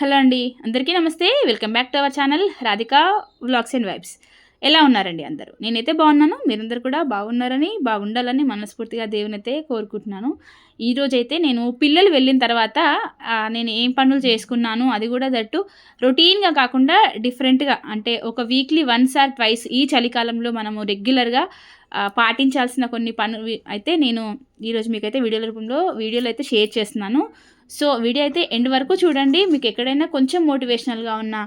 Hello అండి. అందరికీ నమస్తే. Welcome back to our channel Radhika vlogs and vibes. ఎలా ఉన్నారండి అందరూ? నేనైతే బాగున్నాను. మీరందరూ కూడా బాగున్నారని, బాగుండాలని మనస్ఫూర్తిగా దేవునైతే కోరుకుంటున్నాను. ఈరోజైతే నేను పిల్లలు వెళ్ళిన తర్వాత నేను ఏం పనులు చేసుకున్నాను, అది కూడా దట్టు రొటీన్‌గా కాకుండా డిఫరెంట్‌గా అంటే ఒక వీక్లీ వన్స్ ఆర్ ట్వైస్ ఈ చలికాలంలో మనము రెగ్యులర్‌గా పాటించాల్సిన కొన్ని పనులు అయితే నేను ఈరోజు మీకైతే వీడియోలో అయితే షేర్ చేస్తున్నాను. సో, వీడియో అయితే ఎండ్ వరకు చూడండి. మీకెక్కడైనా కొంచెం మోటివేషనల్‌గా ఉన్నా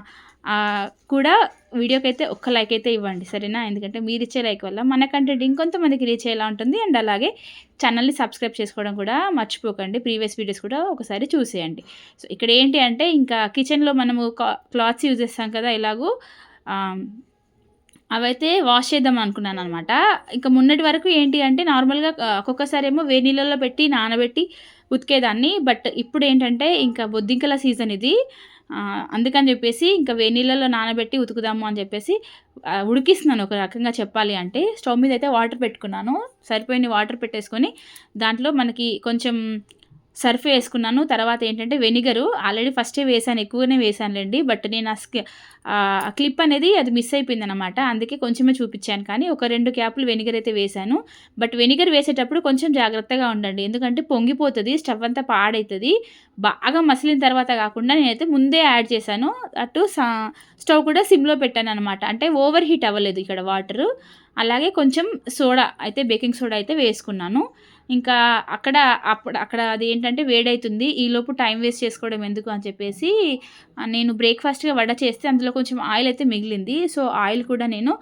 కూడా వీడియోకైతే ఒక్క లైక్ అయితే ఇవ్వండి. సరేనా? ఎందుకంటే మీరిచ్చే లైక్ వల్ల మన కంటెంట్ ఇంకొంతమందికి రీచ్ అయ్యేలా ఉంటుంది. అండ్ అలాగే ఛానల్‌ని సబ్స్క్రైబ్ చేసుకోవడం కూడా మర్చిపోకండి. ప్రీవియస్ వీడియోస్ కూడా ఒకసారి చూసేయండి. సో, ఇక్కడ ఏంటి అంటే ఇంకా కిచెన్‌లో మనము క్లాత్స్ యూజ్ చేస్తాం కదా! ఎలాగో ఆహ్, అవైతే వాష్ చేద్దాం అనుకున్నాననమాట. ఇంక మొన్నటి వరకు ఏంటి అంటే నార్మల్‌గా ఒక్కొక్కసారేమో వేడి నీళ్ళలో పెట్టి నానబెట్టి ఉతికేదాన్ని. బట్ ఇప్పుడేంటంటే ఇంకా బొద్దింకల సీజన్ ఇది. అందుకని జెప్పేసి ఇంకా వేడి నీళ్ళలో నానబెట్టి ఉతుకుదాము అని జెప్పేసి ఉడికిస్తున్నాను ఒక రకంగా చెప్పాలి అంటే. స్టవ్ మీదయితే వాటర్ పెట్టుకున్నాను. సరిపోయిన్ని వాటర్ పెట్టేసుకొని దాంట్లో మనకి కొంచెం సర్ఫ్ వేసుకున్నాను. తర్వాత ఏంటంటే వెనిగరు ఆల్రెడీ ఫస్టే వేశాను. ఎక్కువనే వేశానులెండి. బట్ నేను ఆ క్లిప్ అనేది అది మిస్ అయిపోయిందనమాట. అందుకే కొంచెమే చూపిచ్చాను. కానీ ఒక 2 క్యాపులు వెనిగర్ అయితే వేశాను. బట్ వెనిగర్ వేసేటప్పుడు కొంచెం జాగ్రత్తగా ఉండండి. ఎందుకంటే పొంగిపోతది. స్టవ్ అంతా పాడైతది. బాగా మసిలిన తర్వాత కాకుండా నేనైతే ముందే యాడ్ చేశాను. అటు స్టవ్ కూడా సిమ్‌లో పెట్టాననమాట. అంటే ఓవర్ హీట్ అవ్వలేదు ఇక్కడ వాటరు. అలాగే కొంచెం బేకింగ్ సోడా అయితే వేసుకున్నాను. ఇంకా అక్కడ అదేంటంటే వేడైతుంది. ఈలోపు టైం వేస్ట్ చేసుకోవడం ఎందుకు అని చెప్పేసి నేను బ్రేక్‌ఫాస్ట్‌గా వడ చేస్తే అందులో కొంచెం ఆయిల్ అయితే మిగిలింది. సో, ఆయిల్ కూడా నేను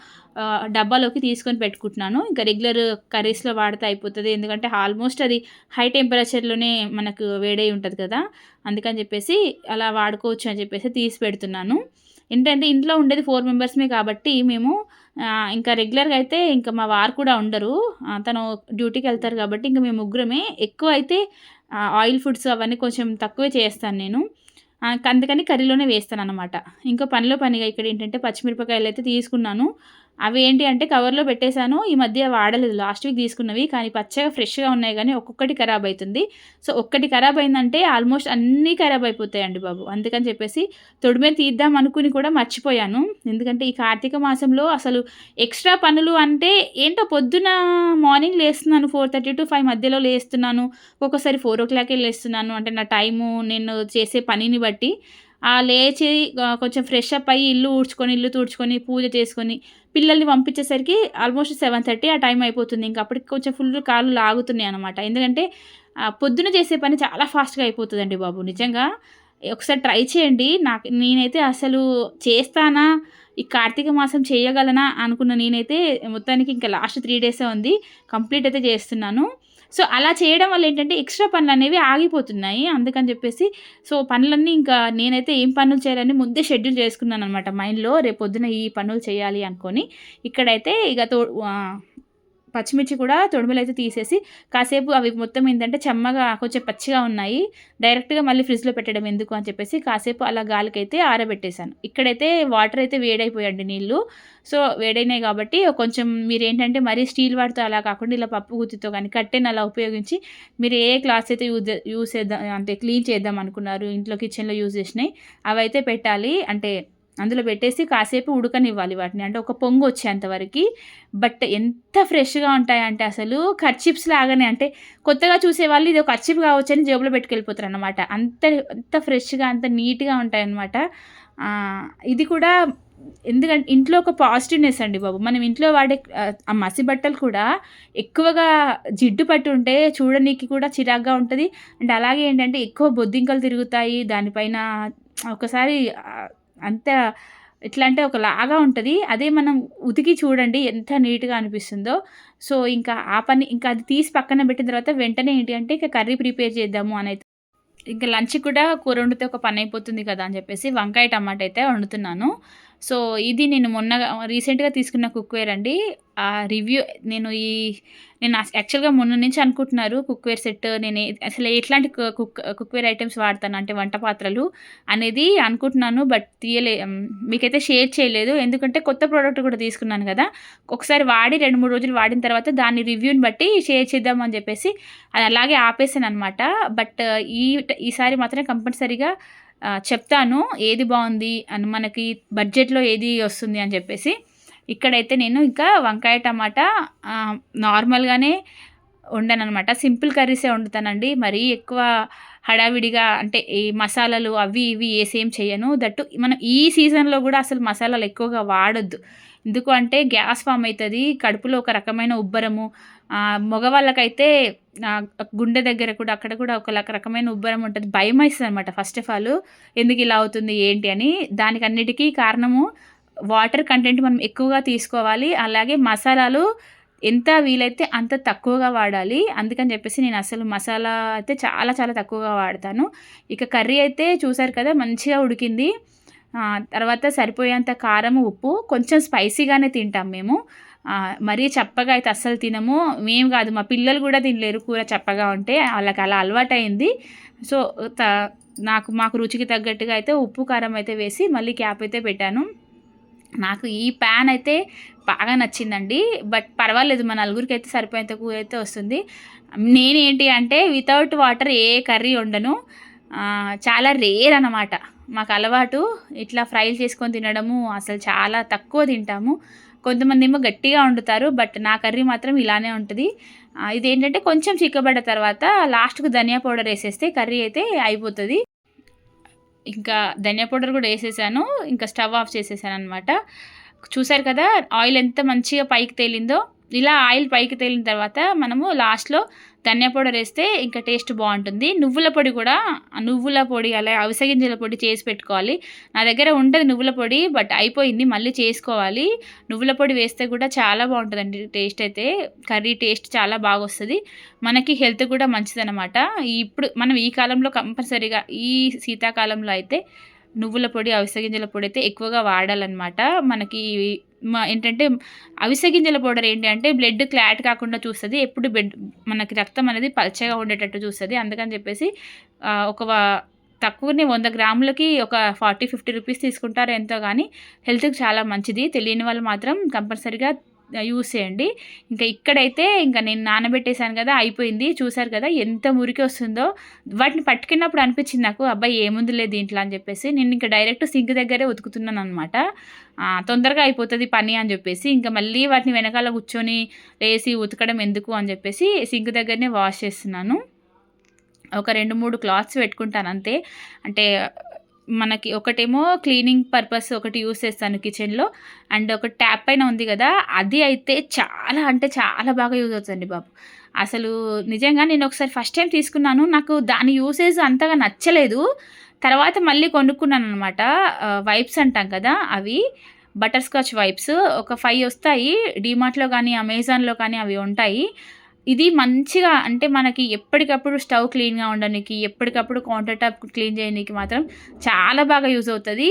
డబ్బాలోకి తీసుకొని పెట్టుకుంటున్నాను. ఇంకా రెగ్యులర్ కర్రీస్‌లో వాడితే అయిపోతది. ఎందుకంటే ఆల్మోస్ట్ అది హై టెంపరేచర్‌లోనే మనకు వేడై ఉంటది కదా! అందుకని చెప్పేసి అలా వాడుకోవచ్చు అని చెప్పేసి తీసి పెడుతున్నాను. ఏంటంటే ఇంట్లో ఉండేది 4 మెంబర్స్‌మే కాబట్టి మేము ఇంకా రెగ్యులర్‌గా అయితే ఇంకా మా వారు కూడా ఉండరు. తను డ్యూటీకెళ్తారు కాబట్టి ఇంక మేము ముగ్గురమే. ఎక్కువైతే ఆయిల్ ఫుడ్స్ అవన్నీ కొంచెం తక్కువే చేస్తాను నేను. అందుకని కర్రీలోనే వేస్తాననమాట. ఇంకో పనిలో పనిగా ఇక్కడేంటంటే పచ్చిమిరపకాయలైతే తీసుకున్నాను. అవి ఏంటి అంటే కవర్‌లో పెట్టేసాను. ఈ మధ్య వాడలేదు. లాస్ట్ వీక్ తీసుకున్నవి. కానీ పచ్చగా ఫ్రెష్‌గా ఉన్నాయి గానీ ఒక్కొక్కటి ఖరాబయితుంది. సో, ఒక్కటి ఖరాబయిందంటే ఆల్మోస్ట్ అన్నీ ఖరాబయిపోతాయండి బాబు. అందుకని చెప్పేసి తొడిమే తీద్దాం అనుకుని కూడా మర్చిపోయాను. ఎందుకంటే ఈ కార్తీక మాసంలో అసలు ఎక్స్‌ట్రా పనులు అంటే ఏంటో పొద్దున మార్నింగ్ లేస్తున్నాను 4:30-5 మధ్యలో లేస్తున్నాను. ఒక్కొక్కసారి 4:00కే లేస్తున్నాను. అంటే నా టైము నేను చేసే పనిని బట్టి. లేచి కొంచెం ఫ్రెష్ అప్ అయ్యి ఇల్లు తుడుచుకొని, పూజ చేసుకొని, పిల్లల్ని పంపించేసరికి ఆల్మోస్ట్ 7:30 ఆ టైం అయిపోతుంది. ఇంక అప్పటికి కొంచెం ఫుల్ కాళ్ళు లాగుతున్నాయనమాట. ఎందుకంటే పొద్దున చేసే పని చాలా ఫాస్ట్‌గా అయిపోతదండి బాబు నిజంగా. ఒకసారి ట్రై చేయండి. నేనైతే అసలు చేస్తానా? ఈ కార్తీక మాసం చేయగలనా? అనుకున్న నేనైతే మొత్తానికి ఇంకా లాస్ట్ 3 డేసే ఉంది. కంప్లీట్ అయితే చేస్తున్నాను. సో, అలా చేయడం వల్ల ఏంటంటే ఎక్స్‌ట్రా పనులనేవి ఆగిపోతున్నాయి. అందుకని చెప్పేసి పనులన్నీ ఇంకా నేనైతే ఏం పనులు చేయాలని ముందే షెడ్యూల్ చేసుకున్నాననమాట మైండ్‌లో. రేపొద్దున ఈ పనులు చేయాలి అనుకోని. ఇక్కడైతే ఇగ పచ్చిమిర్చి కూడా తొడిమలైతే తీసేసి కాసేపు అవి మొత్తం ఏంటంటే చెమ్మగా కొంచెం పచ్చిగా ఉన్నాయి. డైరెక్ట్‌గా మళ్ళీ ఫ్రిడ్జ్‌లో పెట్టడం ఎందుకు అని చెప్పేసి కాసేపు అలా గాలికైతే ఆరబెట్టేసాను. ఇక్కడైతే వాటర్ అయితే వేడైపోయాయండి నీళ్ళు. సో, వేడైనాయి కాబట్టి కొంచెం మీరేంటంటే మరీ స్టీల్ వాటితో అలా కాకుండా ఇలా పప్పు గుత్తితో గానీ, కట్టెని అలా ఉపయోగించి మీరు ఏ క్లాత్స్ అయితే యూజ్ చేద్దాం అంటే క్లీన్ చేద్దాం అనుకున్నారు ఇంట్లో కిచెన్‌లో యూజ్ చేసినయి అవైతే పెట్టాలి. అంటే అందులో పెట్టేసి కాసేపు ఉడకనివ్వాలి వాటిని. అంటే ఒక పొంగొచ్చేంత వరకి. బట్ ఎంత ఫ్రెష్‌గా ఉంటాయంటే అసలు కర్చీఫ్స్ లాగానే అంటే కొత్తగా చూసేవాళ్ళు ఇది ఒక కర్చీఫ్ కావచ్చని జేబులో పెట్టుకెళ్ళిపోతారనమాట. అంత ఫ్రెష్‌గా, అంత నీట్‌గా ఉంటాయన్నమాట. ఇది కూడా ఎందుకంటే ఇంట్లో ఒక పాజిటివ్‌నెస్ అండి బాబు. మనం ఇంట్లో వాడే ఆ మసి బట్టలు కూడా ఎక్కువగా జిడ్డు పట్టి ఉంటే చూడనీకి కూడా చిరాకుగా ఉంటది. అండ్ అలాగే ఏంటంటే ఎక్కువ బొద్దింకలు తిరుగుతాయి. దానిపైన ఒకసారి అంత ఎట్లా అంటే ఒకలాగా ఉంటది. అదే మనం ఉతికి చూడండి ఎంత నీట్‌గా అనిపిస్తుందో. సో, ఇంకా ఆ పని ఇంకా అది తీసి పక్కన పెట్టిన తర్వాత వెంటనే ఏంటి అంటే ఇక కర్రీ ప్రిపేర్ చేద్దాము అనైతే ఇంక లంచ్‌కి కూడా కూర వండితే ఒక పనయిపోతుంది కదా! అని చెప్పేసి వంకాయ, టమాటా అయితే వండుతున్నాను. సో, ఇది నేను రీసెంట్‌గా తీసుకున్న కుక్‌వేర్ అండి. ఆ రివ్యూ నేను యాక్చువల్‌గా మొన్న నుంచి అనుకుంటున్నారు కుక్‌వేర్ సెట్ అసలు ఎట్లాంటి కుక్‌వేర్ ఐటెమ్స్ వాడతాను అంటే వంట పాత్రలు అనేది అనుకుంటున్నాను. బట్ మీకైతే షేర్ చేయలేదు. ఎందుకంటే కొత్త ప్రోడక్ట్ కూడా తీసుకున్నాను కదా! ఒకసారి వాడి 2, 3 రోజులు వాడిన తర్వాత దాని రివ్యూని బట్టి షేర్ చేద్దాం అని చెప్పేసి అది అలాగే ఆపేసాననమాట. బట్ ఈసారి మాత్రం కంపల్సరీగా చెప్తాను ఏది బాగుంది అని, మనకి బడ్జెట్లో ఏది వస్తుంది అని చెప్పేసి. ఇక్కడైతే నేను ఇంకా వంకాయ టమాటా నార్మల్గానే వండాననమాట. సింపుల్ కర్రీసే వండుతానండి. మరీ ఎక్కువ హడావిడిగా అంటే ఈ మసాలాలు అవి ఇవి ఏసి ఏం చేయను. దట్టు మనం ఈ సీజన్‌లో గూడా అసలు మసాలాలు ఎక్కువగా వాడొద్దు. ఎందుకు అంటే గ్యాస్ ఫామ్ అయితది. కడుపులో ఒక రకమైన ఉబ్బరము, మగవాళ్ళకైతే గుండె దగ్గర కూడా అక్కడ కూడా ఒక రకమైన ఉబ్బరం ఉంటది. భయమేస్తదనమాట ఫస్ట్ ఆఫ్ ఆల్. ఎందుకు ఇలా అవుతుంది ఏంటి అని. దానికన్నిటికి కారణము వాటర్ కంటెంట్ మనం ఎక్కువగా తీసుకోవాలి. అలాగే మసాలాలు ఎంత వీలైతే అంత తక్కువగా వాడాలి. అందుకని చెప్పేసి నేను అసలు మసాలా అయితే చాలా చాలా తక్కువగా వాడతాను. ఇక కర్రీ అయితే చూసారు కదా మంచిగా ఉడికింది. తర్వాత సరిపోయేంత కారం, ఉప్పు, కొంచెం స్పైసీగానే తింటాం మేము. మరీ చప్పగా అయితే అస్సలు తినము. మేము కాదు, మా పిల్లలు కూడా తినలేరు కూర చప్పగా ఉంటే. వాళ్ళకి అలా అలవాటయింది. సో, మాకు రుచికి తగ్గట్టుగా అయితే ఉప్పు, కారం అయితే వేసి మళ్ళీ క్యాప్ అయితే పెట్టాను. నాకు ఈ ప్యాన్ అయితే బాగా నచ్చిందండి. బట్ పర్వాలేదు, మా నలుగురికైతే సరిపోయేంత కూర అయితే వస్తుంది. నేనేంటి అంటే వితౌట్ వాటర్ ఏ కర్రీ వండను. చాలా రేర్ అనమాట. మాకు అలవాటు ఇట్లా ఫ్రైలు చేసుకొని తినడము అసలు చాలా తక్కువ తింటాము. కొంతమందేమో గట్టిగా వండుతారు. బట్ నా కర్రీ మాత్రం ఇలానే ఉంటది. ఇదేంటంటే కొంచెం చిక్కబడ్డ తర్వాత లాస్ట్‌కు ధనియా పౌడర్ ఏసేస్తే కర్రీ అయితే అయిపోతది. ఇంకా ధనియా పౌడర్ కూడా ఏసేసాను. ఇంకా స్టవ్ ఆఫ్ చేసేసాననమాట. చూసారు కదా ఆయిల్ ఎంత మంచిగా పైకి తేలిందో. ఇలా ఆయిల్ పైకి తేలిన తర్వాత మనము లాస్ట్‌లో ధనియా పౌడర్ ఏస్తే ఇంకా టేస్ట్ బావుంటుంది. నువ్వుల పొడి కూడా, నువ్వుల పొడి అలా అవిసె గింజల పొడి చేసి పెట్టుకోవాలి. నా దగ్గర ఉంటది నువ్వుల పొడి. బట్ అయిపోయింది. మళ్ళీ చేసుకోవాలి. నువ్వుల పొడి వేస్తే కూడా చాలా బావుంటదండి టేస్ట్ అయితే. కర్రీ టేస్ట్ చాలా బాగొస్తది. మనకి హెల్త్ కూడా మంచిదనమాట. ఇప్పుడు మనం ఈ కాలంలో కంపల్సరీగా ఈ శీతాకాలంలో అయితే నువ్వుల పొడి, అవిసె గింజల పొడి అయితే ఎక్కువగా వాడాలనమాట. మనకి ఏంటంటే అవిసె గింజల పౌడర్ ఏంటి అంటే బ్లడ్ క్లాట్ కాకుండా చూస్తది. ఎప్పుడు మనకి రక్తం అనేది పల్చగా ఉండేటట్టు చూస్తది. అందుకని చెప్పేసి ఒక తక్కువనే 100 గ్రాములకి ఒక 40, 50 రూపీస్ తీసుకుంటారో ఎంతో గానీ హెల్త్‌కి చాలా మంచిది. తెలియని వాళ్ళు మాత్రం కంపల్సరీగా యూజ్ చేయండి. ఇంకా ఇక్కడైతే ఇంకా నేను నానబెట్టేసాను కదా, అయిపోయింది. చూసారు కదా ఎంత మురికి వస్తుందో. వాటిని పట్టుకున్నప్పుడు అనిపించింది నాకు, అబ్బాయి ఏముందిలే దీంట్లో అని చెప్పేసి. నేను ఇంకా డైరెక్ట్ సింక్ దగ్గరే ఉతుకుతున్నాననమాట. తొందరగా అయిపోతుంది పని అని చెప్పేసి. ఇంకా మళ్ళీ వాటిని వెనకాల కూర్చొని లేసి ఉతకడం ఎందుకు అని చెప్పేసి సింక్ దగ్గరనే వాష్ చేస్తున్నాను. ఒక 2, 3 క్లాత్స్ పెట్టుకుంటాను అంతే. అంటే మనకి ఒకటేమో క్లీనింగ్ పర్పస్ ఒకటి యూజ్ చేస్తాను కిచెన్‌లో. అండ్ ఒక ట్యాప్ పైన ఉంది గదా, అది అయితే చాలా అంటే చాలా బాగా యూజ్ అవుతదండి బాబు. అసలు నిజంగా నేను ఒకసారి ఫస్ట్ టైమ్ తీసుకున్నాను. నాకు దాని యూసేజ్ అంతగా నచ్చలేదు. తర్వాత మళ్ళీ కొనుక్కున్నాననమాట. వైప్స్ అంటాం కదా అవి. బటర్ స్కాచ్ వైప్స్ ఒక 5 వస్తాయి. డీమార్ట్‌లో గానీ, అమెజాన్‌లో కానీ అవి ఉంటాయి. ఇది మంచిగా అంటే మనకి ఎప్పటికప్పుడు స్టవ్ క్లీన్‌గా ఉండనీకి, ఎప్పటికప్పుడు కౌంటర్ టాప్ క్లీన్ చేయనీకి మాత్రం చాలా బాగా యూజ్ అవుతది.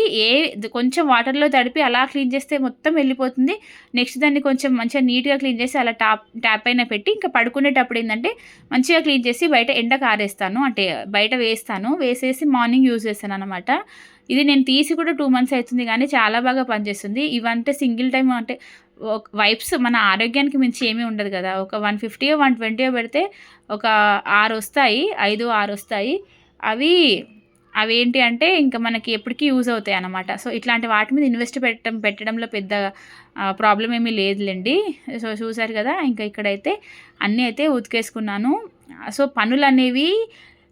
కొంచెం వాటర్‌లో తడిపి అలా క్లీన్ చేస్తే మొత్తం వెళ్ళిపోతుంది. నెక్స్ట్ దాన్ని కొంచెం మంచిగా నీట్‌గా క్లీన్ చేసి అలా ట్యాప్ పైన పెట్టి ఇంకా పడుకునేటప్పుడు ఏందంటే మంచిగా క్లీన్ చేసి బయట ఎండకు ఆరేస్తాను. అంటే బయట వేస్తాను. వేసేసి మార్నింగ్ యూజ్ చేస్తాననమాట. ఇది నేను తీసి కూడా 2 మంత్స్ అయితుంది గానీ చాలా బాగా పనిచేస్తుంది. ఇవంటే సింగిల్ టైమ్ అంటే వైప్స్ మన ఆరోగ్యానికి మించి ఏమీ ఉండదు గదా! ఒక 150 120 పెడితే ఒక 6 వస్తాయి. 5, 6 వస్తాయి. అవి అవేంటి అంటే ఇంక మనకి ఎప్పటికి యూజ్ అవుతాయన్నమాట. సో, ఇట్లాంటి వాటి మీద ఇన్వెస్ట్ పెట్టడంలో పెద్ద ప్రాబ్లమ్ ఏమీ లేదులెండి. సో, చూసారు గదా! ఇంకా ఇక్కడైతే అన్నీ అయితే ఉతికేసుకున్నాను. సో, పనులనేవి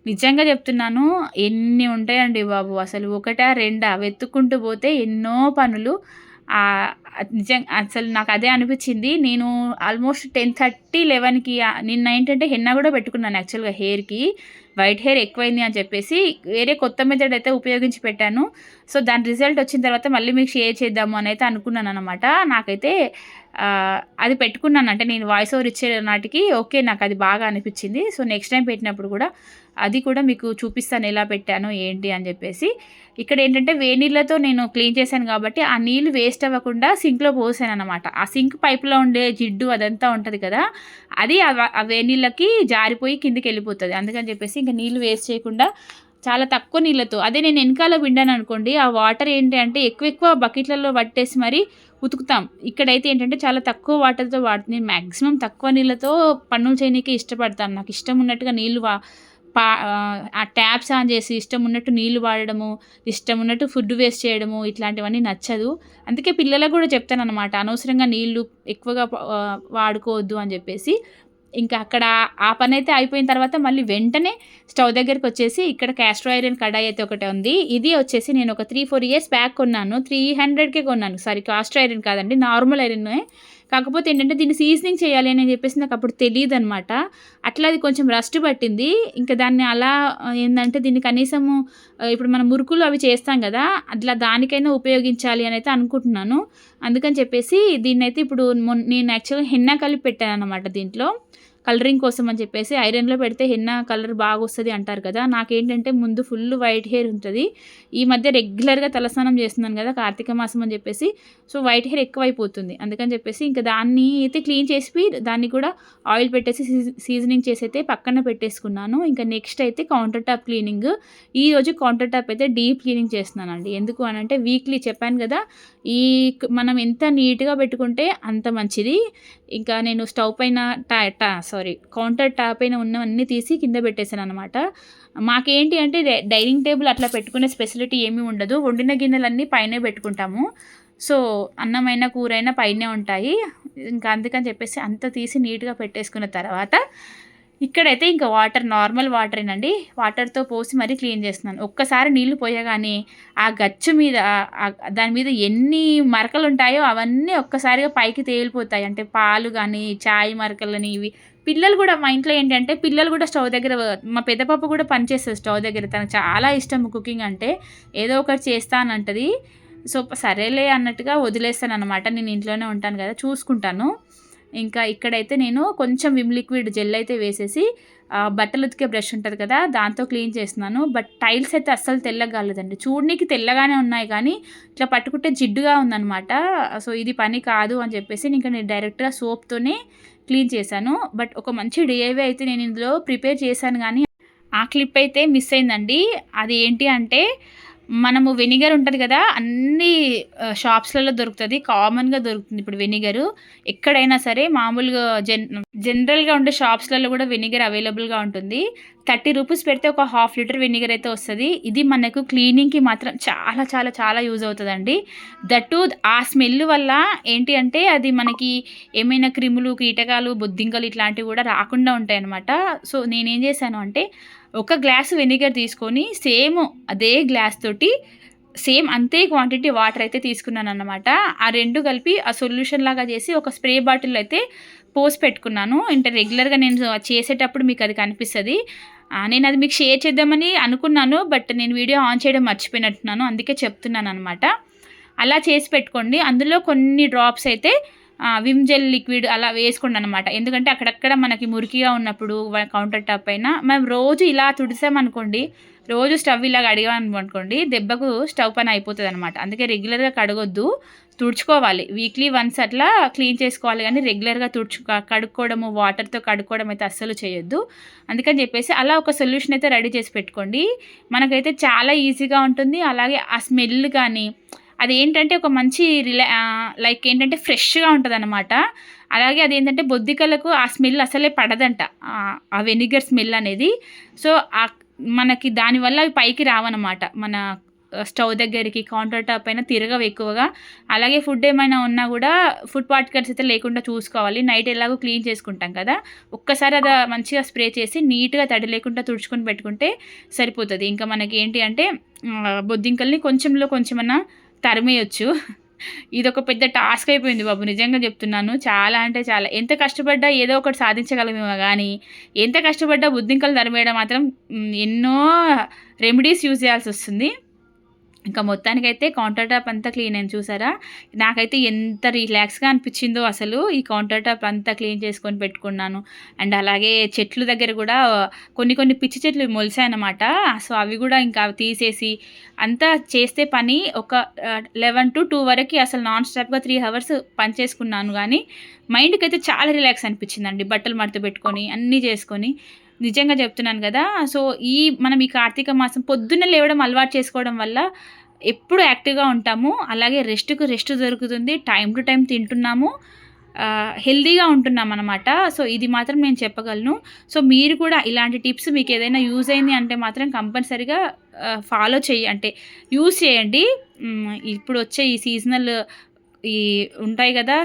నిజంగా చెప్తున్నాను ఎన్ని ఉంటాయండి బాబు! అసలు ఒకటా, రెండా వెతుక్కుంటూ పోతే ఎన్నో పనులు. అసలు నాకదే అనిపిచ్చింది. నేను ఆల్మోస్ట్ 10:30, 11కి నిన్న ఏంటంటే హెన్నా గూడా పెట్టుకున్నాను యాక్చువల్‌గా హెయిర్‌కి. వైట్ హెయిర్ ఎక్కువైంది అని చెప్పేసి వేరే కొత్త మెథడ్ అయితే ఉపయోగించి పెట్టాను. సో, దాని రిజల్ట్ వచ్చిన తర్వాత మళ్ళీ మీకు షేర్ చేద్దాము అనైతే అనుకున్నాననమాట. నాకైతే అది పెట్టుకున్నాను. అంటే నేను వాయిస్ ఓవర్ ఇచ్చే నాటికి ఓకే. నాకది బాగా అనిపిచ్చింది. సో, నెక్స్ట్ టైం పెట్టినప్పుడు కూడా అది కూడా మీకు చూపిస్తాను ఎలా పెట్టాను ఏంటి అని చెప్పేసి. ఇక్కడేంటంటే వేడినీళ్ళతో నేను క్లీన్ చేశాను కాబట్టి ఆ నీళ్ళు వేస్ట్ అవ్వకుండా సింక్‌లో పోసాననమాట. ఆ సింక్ పైప్‌లో ఉండే జిడ్డు అదంతా ఉంటది కదా, అది ఆ వేడినీళ్ళకి జారిపోయి కిందకెళ్ళిపోతది. అందుకని చెప్పేసి ఇంక నీళ్ళు వేస్ట్ చేయకుండా చాలా తక్కువ నీళ్ళతో, అదే నేను వెనకాల పిండాననుకోండి ఆ వాటర్ ఏంటి అంటే ఎక్కువ బకెట్లలో పట్టేసి మరీ ఉతుకుతాం. ఇక్కడైతే ఏంటంటే చాలా తక్కువ వాటర్‌తో నేను మాక్సిమం తక్కువ నీళ్ళతో పనులు చేయనీకే ఇష్టపడతాను. నాకు ఇష్టం ఉన్నట్టుగా నీళ్ళు ఆ ట్యాప్స్ ఆన్ చేసి ఇష్టం ఉన్నట్టు నీళ్లు వాడడము, ఇష్టం ఉన్నట్టు ఫుడ్ వేస్ట్ చేయడము ఇట్లాంటివన్నీ నచ్చదు. అందుకే పిల్లలకు కూడా చెప్తాననమాట. అనవసరంగా నీళ్లు ఎక్కువగా వాడుకోవద్దు అని చెప్పేసి. ఇంకా అక్కడ ఆ పనైతే అయిపోయిన తర్వాత మళ్ళీ వెంటనే స్టవ్ దగ్గరికొచ్చేసి ఇక్కడ క్యాస్టర్ ఐరన్ కడాయి అయితే ఒకటి ఉంది. ఇది వచ్చేసి నేను ఒక 3, 4 ఇయర్స్ బ్యాక్ కొన్నాను. 300కే కొన్నాను. సారీ, కాస్టర్ ఐరన్ కాదండి, నార్మల్ ఐరనే. కాకపోతే ఏంటంటే దీన్ని సీజనింగ్ చేయాలి అని చెప్పేసి నాకు అప్పుడు తెలీదనమాట. అట్లా అది కొంచెం రస్ట్ పట్టింది. ఇంకా దాన్ని అలా ఏందంటే దీన్ని కనీసము ఇప్పుడు మనం మురుకులు అవి చేస్తాం కదా, అట్లా దానికైనా ఉపయోగించాలి అని అయితే అనుకుంటున్నాను. అందుకని చెప్పేసి దీన్నైతే ఇప్పుడు నేను యాక్చువల్‌గా హెన్నా కలిపి పెట్టాననమాట దీంట్లో. కలరింగ్ కోసం అని చెప్పేసి. ఐరన్‌లో పెడితే హెన్నా కలర్ బాగొస్తది అంటారు కదా. నాకేంటంటే ముందు ఫుల్ వైట్ హెయిర్ ఉంటది. ఈ మధ్య రెగ్యులర్‌గా తలస్నానం చేస్తున్నాను కదా, కార్తీక మాసం అని చెప్పేసి. సో, వైట్ హెయిర్ ఎక్కువైపోతుంది. అందుకని చెప్పేసి ఇంకా దాన్ని అయితే క్లీన్ చేసి దాన్ని కూడా ఆయిల్ పెట్టేసి సీజనింగ్ చేసి అయితే పక్కన పెట్టేసుకున్నాను. ఇంకా నెక్స్ట్ అయితే కౌంటర్ టాప్ క్లీనింగ్. ఈరోజు కౌంటర్ టాప్ అయితే డీప్ క్లీనింగ్ చేస్తున్నానండి. ఎందుకు అనంటే వీక్లీ చెప్పాను కదా, మనం ఎంత నీట్‌గా పెట్టుకుంటే అంత మంచిది. ఇంకా నేను స్టవ్ పైన కౌంటర్ టాప్ పైన ఉన్నవన్నీ తీసి కింద పెట్టేసాననమాట. మాకేంటి అంటే డైనింగ్ టేబుల్ అట్లా పెట్టుకునే స్పెసిలిటీ ఏమీ ఉండదు. వండిన గిన్నెలన్నీ పైనే పెట్టుకుంటాము. సో, అన్నమైన, కూరైనా పైనే ఉంటాయి. ఇంకా అందుకని చెప్పేసి అంతా తీసి నీట్‌గా పెట్టేసుకున్న తర్వాత ఇక్కడైతే ఇంకా నార్మల్ వాటరేనండి. వాటర్‌తో పోసి మరీ క్లీన్ చేస్తున్నాను. ఒక్కసారి నీళ్లు పోయగానే ఆ గచ్చు మీద దాని మీద ఎన్ని మరకలుంటాయో అవన్నీ ఒక్కసారిగా పైకి తేలిపోతాయి. అంటే పాలు గానీ, చాయ్ మరకలని ఇవి. పిల్లలు కూడా మా ఇంట్లో ఏంటంటే పిల్లలు కూడా స్టవ్ దగ్గర, మా పెద్ద పాప కూడా పనిచేస్తది స్టవ్ దగ్గర. తనకు చాలా ఇష్టం కుకింగ్ అంటే. ఏదో ఒకటి చేస్తా అని అంటది. సో, సరేలే అన్నట్టుగా వదిలేస్తాననమాట. నేను ఇంట్లోనే ఉంటాను కదా, చూసుకుంటాను. ఇంకా ఇక్కడైతే నేను కొంచెం విమ్ లిక్విడ్ జెల్ అయితే వేసేసి బట్టలు ఉతికే బ్రష్ ఉంటుంది కదా, దాంతో క్లీన్ చేస్తున్నాను. బట్ టైల్స్ అయితే అస్సలు తెల్లగా కాలేదండి. చూడనీకి తెల్లగానే ఉన్నాయి కానీ ఇట్లా పట్టుకుంటే జిడ్డుగా ఉందనమాట. సో, ఇది పని కాదు అని చెప్పేసి ఇంకా నేను డైరెక్ట్‌గా సోప్‌తోనే క్లీన్ చేశాను. బట్ ఒక మంచి డిఐవై అయితే నేను ఇందులో ప్రిపేర్ చేశాను కానీ ఆ క్లిప్ అయితే మిస్ అయిందండి. అది ఏంటి అంటే మనము వెనిగర్ ఉంటది కదా, అన్నీ షాప్స్‌లలో దొరుకుతది. కామన్‌గా దొరుకుతుంది ఇప్పుడు వెనిగరు. ఎక్కడైనా సరే మామూలుగా జనరల్‌గా ఉండే షాప్స్‌లలో కూడా వెనిగర్ అవైలబుల్‌గా ఉంటుంది. 30 రూపీస్ పెడితే ఒక హాఫ్ లీటర్ వెనిగర్ అయితే వస్తది. ఇది మనకు క్లీనింగ్‌కి మాత్రం చాలా చాలా చాలా యూజ్ అవుతదండి. దట్టు ఆ స్మెల్ వల్ల ఏంటి అంటే అది మనకి ఏమైనా క్రిములు, కీటకాలు, బొద్దింకలు ఇట్లాంటివి కూడా రాకుండా ఉంటాయన్నమాట. సో, నేనేం చేశాను అంటే ఒక గ్లాసు వెనిగర్ తీసుకొని అదే గ్లాస్ తోటి సేమ్ అంతే క్వాంటిటీ వాటర్ అయితే తీసుకున్నానన్నమాట. ఆ 2 కలిపి ఆ సొల్యూషన్ లాగా చేసి ఒక స్ప్రే బాటిల్ అయితే పోసి పెట్టుకున్నాను. అంటే రెగ్యులర్‌గా నేను చేసేటప్పుడు మీకు అది కనిపిస్తది. నేను అది మీకు షేర్ చేద్దామని అనుకున్నాను. బట్ నేను వీడియో ఆన్ చేయడం మర్చిపోయినట్టున్నాను. అందుకే చెప్తున్నాననమాట. అలా చేసి పెట్టుకోండి. అందులో కొన్ని డ్రాప్స్ అయితే విమ్ జెల్ లిక్విడ్ అలా వేసుకోండనమాట. ఎందుకంటే అక్కడక్కడ మనకి మురికిగా ఉన్నప్పుడు కౌంటర్ టాప్ పైన మనం రోజు ఇలా తుడిసామనుకోండి, రోజు స్టవ్ ఇలా కడిగామనుకోండి, దెబ్బకు స్టవ్ పని అయిపోతదనమాట. అందుకే రెగ్యులర్‌గా కడగొద్దు, తుడుచుకోవాలి. వీక్లీ వన్స్ అట్లా క్లీన్ చేసుకోవాలి గానీ రెగ్యులర్‌గా కడుక్కోవడము, వాటర్‌తో కడుక్కోవడం అయితే అస్సలు చేయొద్దు. అందుకని చెప్పేసి అలా ఒక సొల్యూషన్ అయితే రెడీ చేసి పెట్టుకోండి. మనకైతే చాలా ఈజీగా ఉంటుంది. అలాగే ఆ స్మెల్ కానీ అదేంటంటే ఒక మంచి లైక్ ఏంటంటే ఫ్రెష్‌గా ఉంటదనమాట. అలాగే అదేంటంటే బొద్దింకలకు ఆ స్మెల్ అసలే పడదంట. ఆ వెనిగర్ స్మెల్ అనేది. సో, మనకి దానివల్ల అవి పైకి రావనమాట. మన స్టవ్ దగ్గరికి, కౌంటర్ టాప్ పైన తిరగవు ఎక్కువగా. అలాగే ఫుడ్ ఏమైనా ఉన్నా కూడా ఫుడ్ పార్టికల్స్ అయితే లేకుండా చూసుకోవాలి. నైట్ ఎలాగో క్లీన్ చేసుకుంటాం కదా, ఒక్కసారి అది మంచిగా స్ప్రే చేసి నీట్‌గా తడి లేకుండా తుడుచుకొని పెట్టుకుంటే సరిపోతది. ఇంకా మనకి ఏంటి అంటే బొద్దింకల్ని కొంచెంలో కొంచెమన్నా తరిమేయొచ్చు. ఇదొక పెద్ద టాస్క్ అయిపోయింది బాబు, నిజంగా చెప్తున్నాను. చాలా అంటే చాలా. ఎంత కష్టపడ్డా ఏదో ఒకటి సాధించగలమేమో గానీ, ఎంత కష్టపడ్డా బొద్దింకలు తరిమేయడం మాత్రం ఎన్నో రెమెడీస్ యూజ్ చేయాల్సొస్తుంది. ఇంకా మొత్తానికైతే కౌంటర్ టాప్ అంతా క్లీన్ అయింది చూసారా. నాకైతే ఎంత రిలాక్స్‌గా అనిపించిందో అసలు ఈ కౌంటర్ టాప్ అంతా క్లీన్ చేసుకొని పెట్టుకున్నాను. అండ్ అలాగే చెట్లు దగ్గర కూడా కొన్ని పిచ్చి చెట్లు మొలిసాయన్నమాట. సో, అవి కూడా ఇంకా తీసేసి అంతా చేస్తే పని ఒక 11-2 వరకి అసలు నాన్ స్టాప్‌గా 3 అవర్స్ పని చేసుకున్నాను గానీ, మైండ్‌కైతే చాలా రిలాక్స్ అనిపించిందండి. బట్టలు మడత పెట్టుకొని అన్నీ చేసుకొని. నిజంగా చెప్తున్నాను కదా. సో, మనం ఈ కార్తీక మాసం పొద్దున్నే లేవడం అలవాటు చేసుకోవడం వల్ల ఎప్పుడు యాక్టివ్‌గా ఉంటాము. అలాగే రెస్ట్ దొరుకుతుంది. టైమ్ టు టైమ్ తింటున్నాము. హెల్తీగా ఉంటున్నామనమాట. సో, ఇది మాత్రం నేను చెప్పగలను. సో, మీరు కూడా ఇలాంటి టిప్స్ మీకేదైనా యూజ్ అయింది అంటే మాత్రం కంపల్సరీగా ఫాలో అంటే యూజ్ చేయండి. ఇప్పుడొచ్చే ఈ సీజనల్ ఈ ఉంటాయి గదా!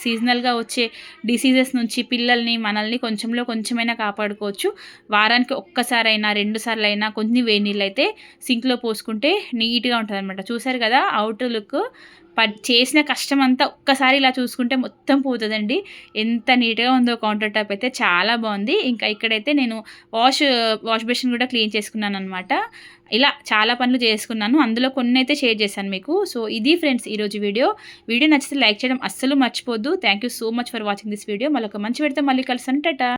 సీజనల్‌గా వచ్చే డిసీజెస్ నుంచి పిల్లల్ని, మనల్ని కొంచెంలో కొంచెమైనా కాపాడుకోవచ్చు. వారానికి ఒక్కసారైనా, 2 సార్లైనా కొన్ని వేడి నీళ్ళైతే సింక్‌లో పోసుకుంటే నీట్‌గా ఉంటదనమాట. చూసారు గదా! ఔటర్ లుక్ చేసిన కష్టమంతా ఒక్కసారి ఇలా చూసుకుంటే మొత్తం పోతదండి. ఎంత నీట్‌గా ఉందో కౌంటర్ టాప్ అయితే చాలా బావుంది. ఇంకా ఇక్కడైతే నేను వాష్ బేసిన్ గూడా క్లీన్ చేసుకున్నాననమాట. ఇలా చాలా పనులు చేసుకున్నాను. అందులో కొన్నైతే షేర్ చేశాను మీకు. సో, ఇది ఫ్రెండ్స్ ఈరోజు వీడియో. వీడియో నచ్చితే లైక్ చేయడం అస్సలు మర్చిపోద్దు. Thank you so much for watching this video. మళ్ళొక మంచి వీడియోతో మళ్ళీ కలుస్తాను. టాటా.